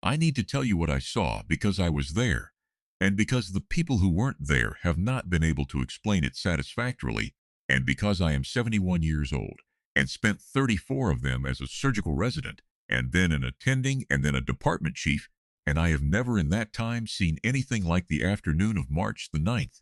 I need to tell you what I saw because I was there, and because the people who weren't there have not been able to explain it satisfactorily, and because I am 71 years old and spent 34 of them as a surgical resident, and then an attending, and then a department chief, and I have never in that time seen anything like the afternoon of March the 9th.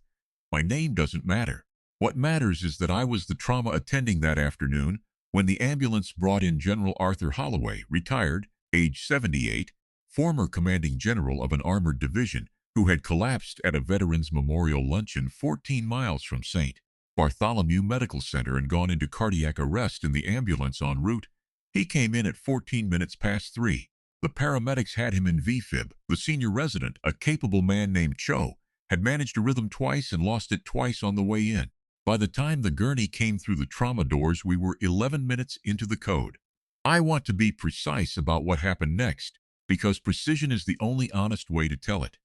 My name doesn't matter. What matters is that I was the trauma attending that afternoon when the ambulance brought in General Arthur Holloway, retired, age 78, former commanding general of an armored division, who had collapsed at a Veterans Memorial Luncheon 14 miles from St. Bartholomew Medical Center and gone into cardiac arrest in the ambulance en route. He came in at 14 minutes past 3. The paramedics had him in V-fib. The senior resident, a capable man named Cho, had managed a rhythm twice and lost it twice on the way in. By the time the gurney came through the trauma doors, we were 11 minutes into the code. I want to be precise about what happened next, because precision is the only honest way to tell it.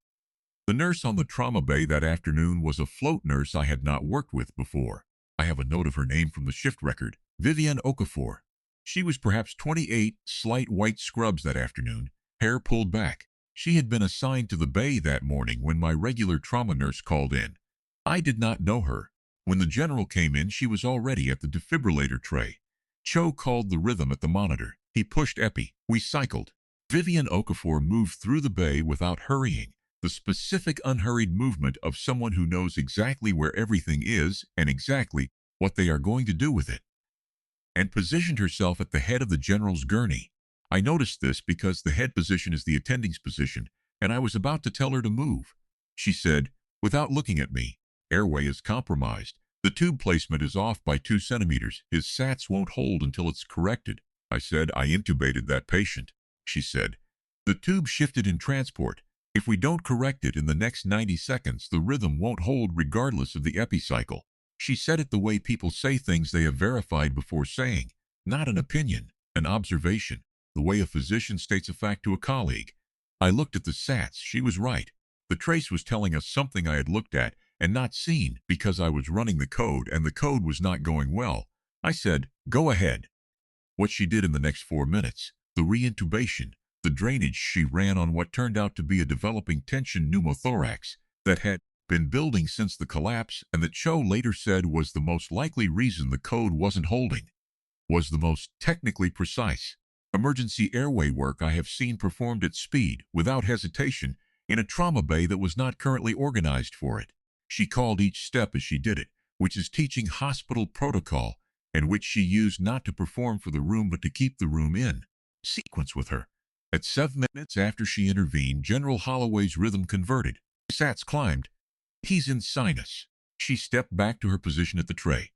The nurse on the trauma bay that afternoon was a float nurse I had not worked with before. I have a note of her name from the shift record, Vivian Okafor. She was perhaps 28, slight white scrubs that afternoon, hair pulled back. She had been assigned to the bay that morning when my regular trauma nurse called in. I did not know her. When the general came in, she was already at the defibrillator tray. Cho called the rhythm at the monitor. He pushed epi. We cycled. Vivian Okafor moved through the bay without hurrying, the specific unhurried movement of someone who knows exactly where everything is and exactly what they are going to do with it, and positioned herself at the head of the general's gurney. I noticed this because the head position is the attending's position, and I was about to tell her to move. She said, without looking at me, "Airway is compromised. The tube placement is off by 2 centimeters. His SATs won't hold until it's corrected." I said, "I intubated that patient." She said, "The tube shifted in transport. If we don't correct it in the next 90 seconds, the rhythm won't hold regardless of the epicycle." She said it the way people say things they have verified before saying, not an opinion, an observation, the way a physician states a fact to a colleague. I looked at the SATs. She was right. The trace was telling us something I had looked at and not seen because I was running the code and the code was not going well. I said, "Go ahead." What she did in the next 4 minutes, the reintubation, the drainage she ran on what turned out to be a developing tension pneumothorax that had been building since the collapse and that Cho later said was the most likely reason the code wasn't holding, was the most technically precise emergency airway work I have seen performed at speed, without hesitation, in a trauma bay that was not currently organized for it. She called each step as she did it, which is teaching hospital protocol, and which she used not to perform for the room but to keep the room in sequence with her. At 7 minutes after she intervened, General Holloway's rhythm converted. SATs climbed. "He's in sinus." She stepped back to her position at the tray.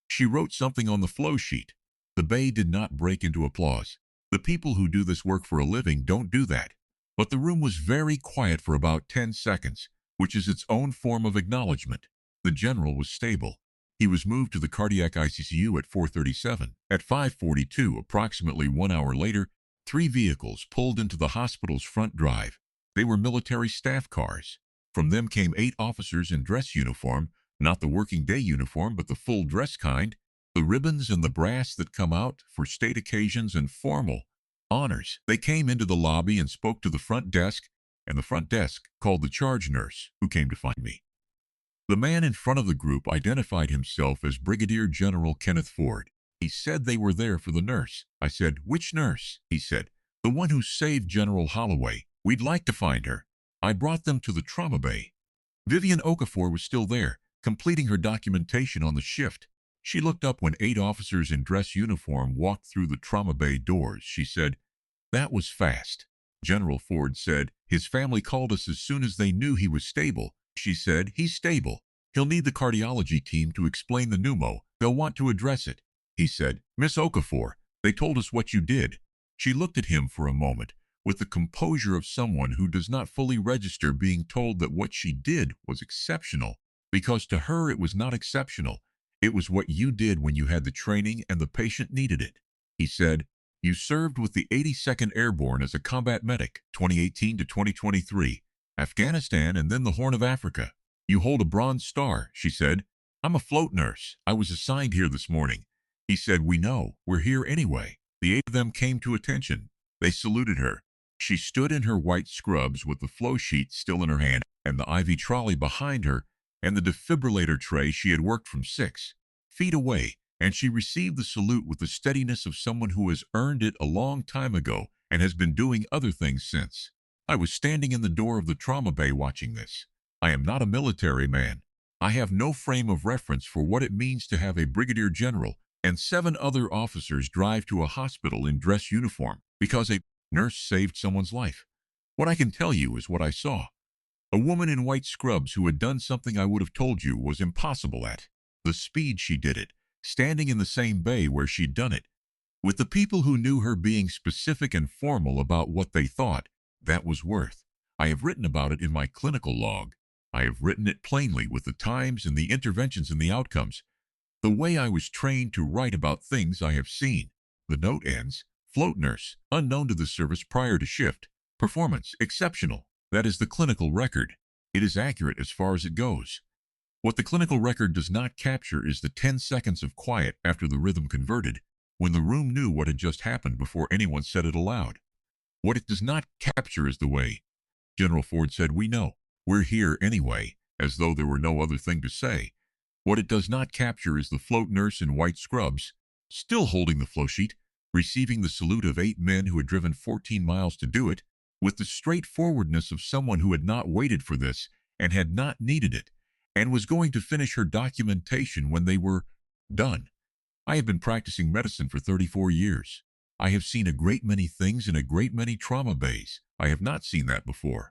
She wrote something on the flow sheet. The bay did not break into applause. The people who do this work for a living don't do that. But the room was very quiet for about 10 seconds, which is its own form of acknowledgement. The general was stable. He was moved to the cardiac ICU at 4:37. At 5:42, approximately 1 hour later, 3 vehicles pulled into the hospital's front drive. They were military staff cars. From them came 8 officers in dress uniform, not the working day uniform, but the full dress kind, the ribbons and the brass that come out for state occasions and formal honors. They came into the lobby and spoke to the front desk, and the front desk called the charge nurse, who came to find me. The man in front of the group identified himself as Brigadier General Kenneth Forde. He said they were there for the nurse. I said, "Which nurse?" He said, "The one who saved General Holloway. We'd like to find her." I brought them to the trauma bay. Vivian Okafor was still there, completing her documentation on the shift. She looked up when 8 officers in dress uniform walked through the trauma bay doors. She said, "That was fast." General Forde said, "His family called us as soon as they knew he was stable." She said, "He's stable. He'll need the cardiology team to explain the pneumo. They'll want to address it." He said, "Miss Okafor, they told us what you did." She looked at him for a moment, with the composure of someone who does not fully register being told that what she did was exceptional, because to her it was not exceptional. It was what you did when you had the training and the patient needed it. He said, "You served with the 82nd Airborne as a combat medic, 2018 to 2023, Afghanistan and then the Horn of Africa. You hold a Bronze Star," she said. "I'm a float nurse. I was assigned here this morning." He said, "We know. We're here anyway." The 8 of them came to attention. They saluted her. She stood in her white scrubs with the flow sheet still in her hand and the IV trolley behind her and the defibrillator tray she had worked from 6 feet away, and she received the salute with the steadiness of someone who has earned it a long time ago and has been doing other things since. I was standing in the door of the trauma bay watching this. I am not a military man. I have no frame of reference for what it means to have a brigadier general and 7 other officers drive to a hospital in dress uniform because a nurse saved someone's life. What I can tell you is what I saw. A woman in white scrubs who had done something I would have told you was impossible at the speed she did it, standing in the same bay where she'd done it, with the people who knew her being specific and formal about what they thought that was worth. I have written about it in my clinical log. I have written it plainly with the times and the interventions and the outcomes, the way I was trained to write about things I have seen. The note ends, float nurse, unknown to the service prior to shift. Performance, exceptional. That is the clinical record. It is accurate as far as it goes. What the clinical record does not capture is the 10 seconds of quiet after the rhythm converted, when the room knew what had just happened before anyone said it aloud. What it does not capture is the way General Forde said, "We know. We're here anyway," as though there were no other thing to say. What it does not capture is the float nurse in white scrubs, still holding the flow sheet, receiving the salute of 8 men who had driven 14 miles to do it, with the straightforwardness of someone who had not waited for this and had not needed it, and was going to finish her documentation when they were done. I have been practicing medicine for 34 years. I have seen a great many things in a great many trauma bays. I have not seen that before.